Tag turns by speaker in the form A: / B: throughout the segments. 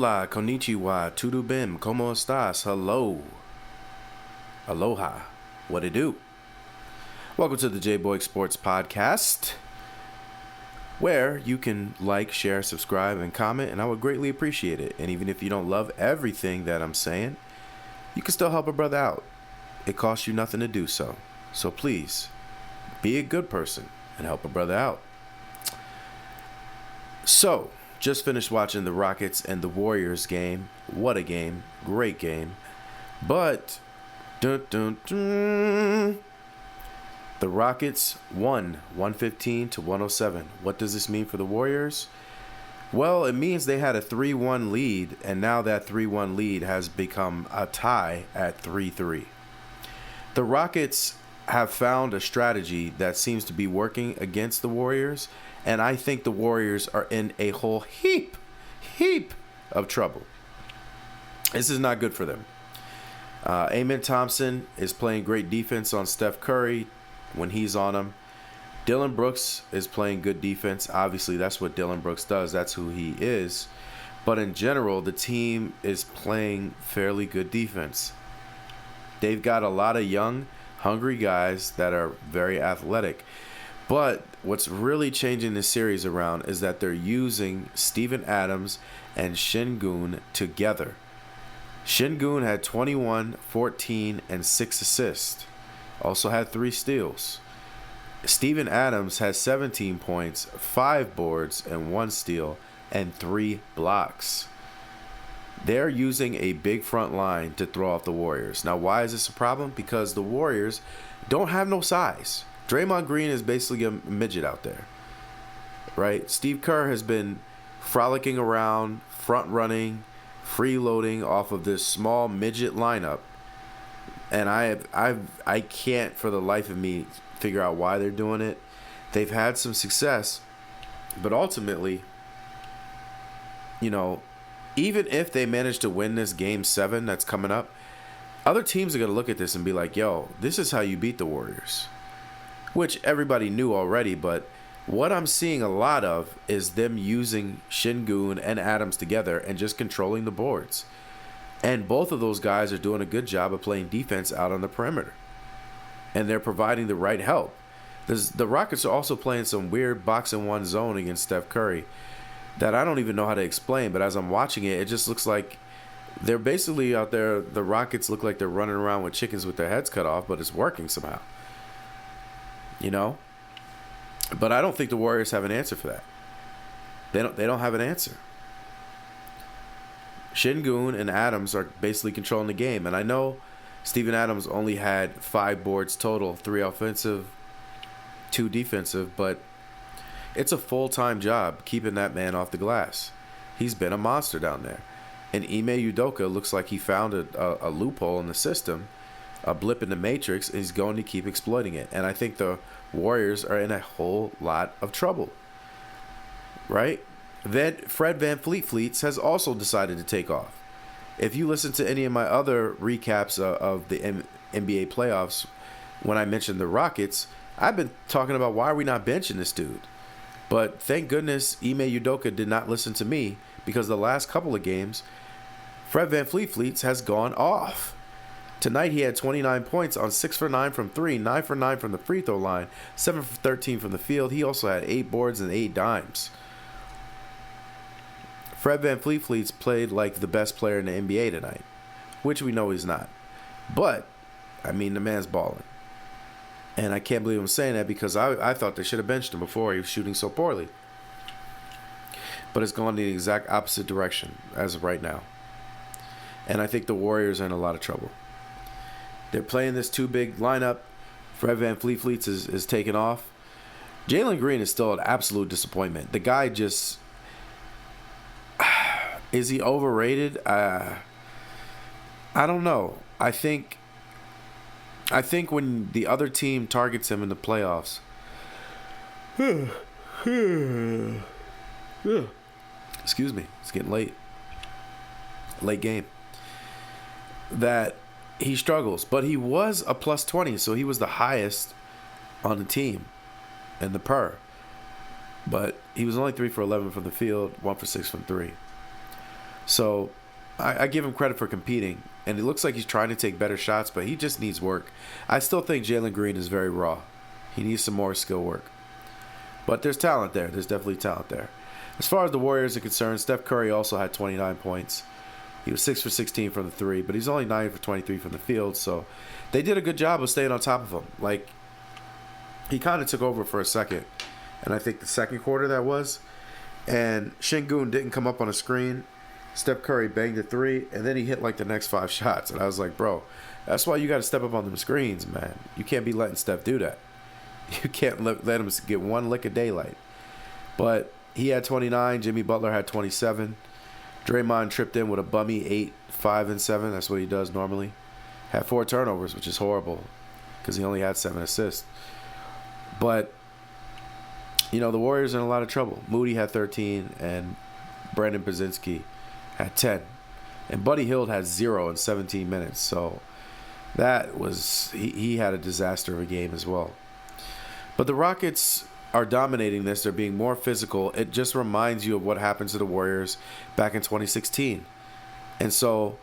A: Hola, konnichiwa, tudo bem, como estás? Hello. Aloha. What it do? Welcome to the J-Boy Sports Podcast, where you can like, share, subscribe, and comment, and I would greatly appreciate it. And even if you don't love everything that I'm saying, you can still help a brother out. It costs you nothing to do so. So please, be a good person and help a brother out. So, just finished watching the Rockets and the Warriors game. What a game. Great game. But, the Rockets won 115-107. What does this mean for the Warriors? Well, it means they had a 3-1 lead, and now that 3-1 lead has become a tie at 3-3. The Rockets have found a strategy that seems to be working against the Warriors, and I think the Warriors are in a whole heap of trouble. This is not good for them. Amen Thompson is playing great defense on Steph Curry when he's on him. Dillon Brooks is playing good defense. Obviously, that's what Dillon Brooks does. That's who he is. But in general, the team is playing fairly good defense. They've got a lot of young, hungry guys that are very athletic. But what's really changing this series around is that they're using Steven Adams and Sengun together. Sengun had 21, 14, and 6 assists. Also had 3 steals. Steven Adams has 17 points, 5 boards, and 1 steal, and 3 blocks. They're using a big front line to throw off the Warriors. Now, why is this a problem? Because the Warriors don't have no size. Draymond Green is basically a midget out there, right? Steve Kerr has been frolicking around, front running, freeloading off of this small midget lineup, and I can't for the life of me figure out why they're doing it. They've had some success, but ultimately, even if they manage to win this game 7 that's coming up, other teams are going to look at this and be like, yo, this is how you beat the Warriors. Which everybody knew already, but what I'm seeing a lot of is them using Sengun and Adams together and just controlling the boards. And both of those guys are doing a good job of playing defense out on the perimeter. And they're providing the right help. The Rockets are also playing some weird box-and-one zone against Steph Curry that I don't even know how to explain, but as I'm watching it, it just looks like they're basically out there. The Rockets look like they're running around with chickens with their heads cut off, but it's working somehow. But I don't think the Warriors have an answer for that. They don't have an answer. Sengun and Adams are basically controlling the game, and I know Steven Adams only had 5 boards total, 3 offensive, 2 defensive, but it's a full-time job keeping that man off the glass. He's been a monster down there. And Ime Udoka looks like he found a loophole in the system, a blip in the matrix, and he's going to keep exploiting it. And I think the Warriors are in a whole lot of trouble, right? Fred VanVleet has also decided to take off. If you listen to any of my other recaps of the NBA playoffs, when I mentioned the Rockets, I've been talking about why are we not benching this dude. But thank goodness Ime Udoka did not listen to me, because the last couple of games, Fred VanVleet has gone off. Tonight he had 29 points on 6 for 9 from 3, 9 for 9 from the free throw line, 7 for 13 from the field. He also had 8 boards and 8 dimes. Fred VanVleet's played like the best player in the NBA tonight, which we know he's not. But, the man's balling. And I can't believe I'm saying that, because I thought they should have benched him before he was shooting so poorly. But it's gone in the exact opposite direction as of right now. And I think the Warriors are in a lot of trouble. They're playing this too big lineup. Fred VanVleet is taking off. Jaylen Green is still an absolute disappointment. The guy just... Is he overrated? I don't know. I think when the other team targets him in the playoffs... Excuse me. It's getting late. Late game. That... he struggles, but he was a plus 20, so he was the highest on the team in the But he was only 3 for 11 from the field, 1 for 6 from 3. So I give him credit for competing, and it looks like he's trying to take better shots, but he just needs work. I still think Jaylen Green is very raw. He needs some more skill work. But there's talent there. There's definitely talent there. As far as the Warriors are concerned, Steph Curry also had 29 points. He was 6 for 16 from the 3, but he's only 9 for 23 from the field, so they did a good job of staying on top of him. Like, he kind of took over for a second, and I think the second quarter that was, and Sengun didn't come up on a screen. Steph Curry banged a 3, and then he hit like the next 5 shots, and I was like, bro, that's why you got to step up on them screens, man. You can't be letting Steph do that. You can't let him get one lick of daylight. But he had 29. Jimmy Butler had 27. Draymond tripped in with a bummy 8, 5, and 7. That's what he does normally. Had 4 turnovers, which is horrible because he only had 7 assists. But, you know, the Warriors are in a lot of trouble. Moody had 13, and Brandon Brzezinski had 10. And Buddy Hield had 0 in 17 minutes. So that was, he had a disaster of a game as well. But the Rockets are dominating this. They're being more physical. It just reminds you of what happened to the Warriors back in 2016. And so,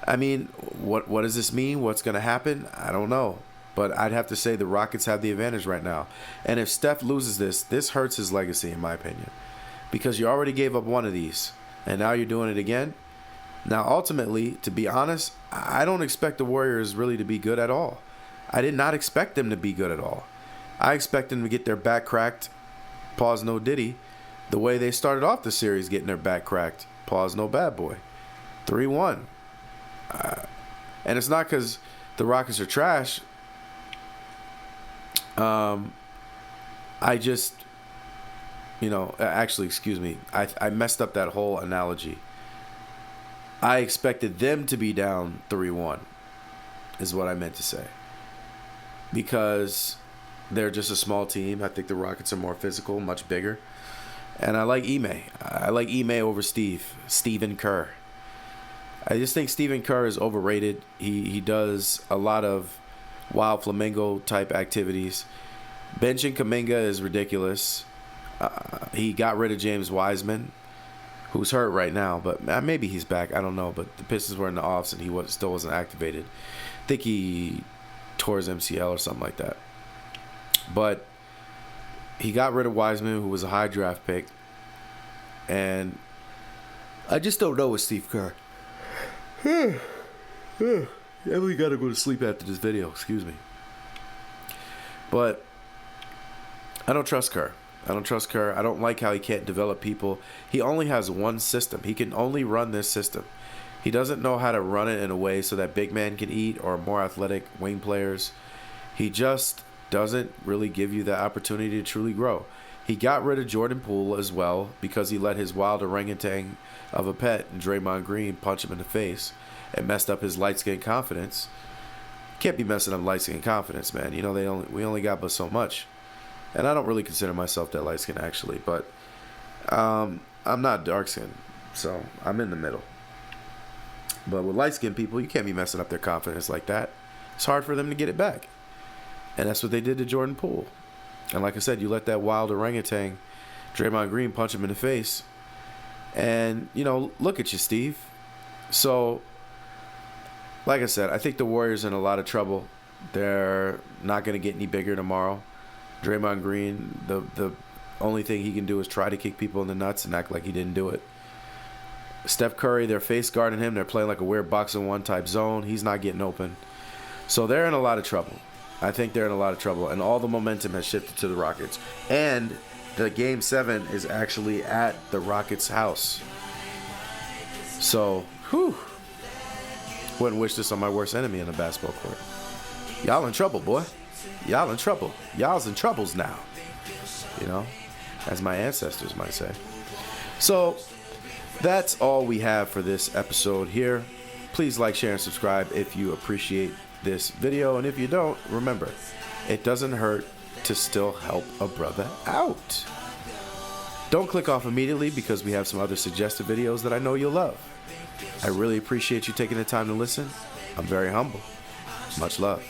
A: I mean, what does this mean? What's going to happen? I don't know. But I'd have to say the Rockets have the advantage right now. And if Steph loses this hurts his legacy, in my opinion. Because you already gave up one of these, and now you're doing it again. Now, ultimately, to be honest, I don't expect the Warriors really to be good at all. I did not expect them to be good at all. I expect them to get their back cracked, pause no diddy, the way they started off the series getting their back cracked, pause no bad boy. 3-1. And it's not because the Rockets are trash. I just, actually, excuse me, I messed up that whole analogy. I expected them to be down 3-1 is what I meant to say. Because they're just a small team. I think the Rockets are more physical, much bigger. And I like Ime. I like Ime over Stephen Kerr. I just think Stephen Kerr is overrated. He does a lot of wild flamingo type activities. Benching Kuminga is ridiculous. He got rid of James Wiseman, who's hurt right now, but maybe he's back. I don't know. But the Pistons were in the offs and he still wasn't activated. I think he tore his MCL or something like that. But he got rid of Wiseman, who was a high draft pick. And I just don't know with Steve Kerr. Emily got to go to sleep after this video. Excuse me. But I don't trust Kerr. I don't like how he can't develop people. He only has one system. He can only run this system. He doesn't know how to run it in a way so that big man can eat or more athletic wing players. He just doesn't really give you the opportunity to truly grow. He got rid of Jordan Poole as well because he let his wild orangutan of a pet, Draymond Green, punch him in the face and messed up his light-skinned confidence. Can't be messing up light-skinned confidence, man. You know, we only got but so much. And I don't really consider myself that light-skinned, actually. But I'm not dark-skinned, so I'm in the middle. But with light-skinned people, you can't be messing up their confidence like that. It's hard for them to get it back. And that's what they did to Jordan Poole. And like I said, you let that wild orangutan, Draymond Green, punch him in the face. And, look at you, Steve. So, like I said, I think the Warriors are in a lot of trouble. They're not going to get any bigger tomorrow. Draymond Green, the only thing he can do is try to kick people in the nuts and act like he didn't do it. Steph Curry, they're face guarding him. They're playing like a weird boxing one type zone. He's not getting open. So they're in a lot of trouble. I think they're in a lot of trouble. And all the momentum has shifted to the Rockets. And the Game 7 is actually at the Rockets' house. So, wouldn't wish this on my worst enemy in a basketball court. Y'all in trouble, boy. Y'all in trouble. Y'all's in troubles now. As my ancestors might say. So, that's all we have for this episode here. Please like, share, and subscribe if you appreciate this video. And if you don't, remember, it doesn't hurt to still help a brother out. Don't click off immediately because we have some other suggested videos that I know you'll love. I really appreciate you taking the time to listen. I'm very humble. Much love.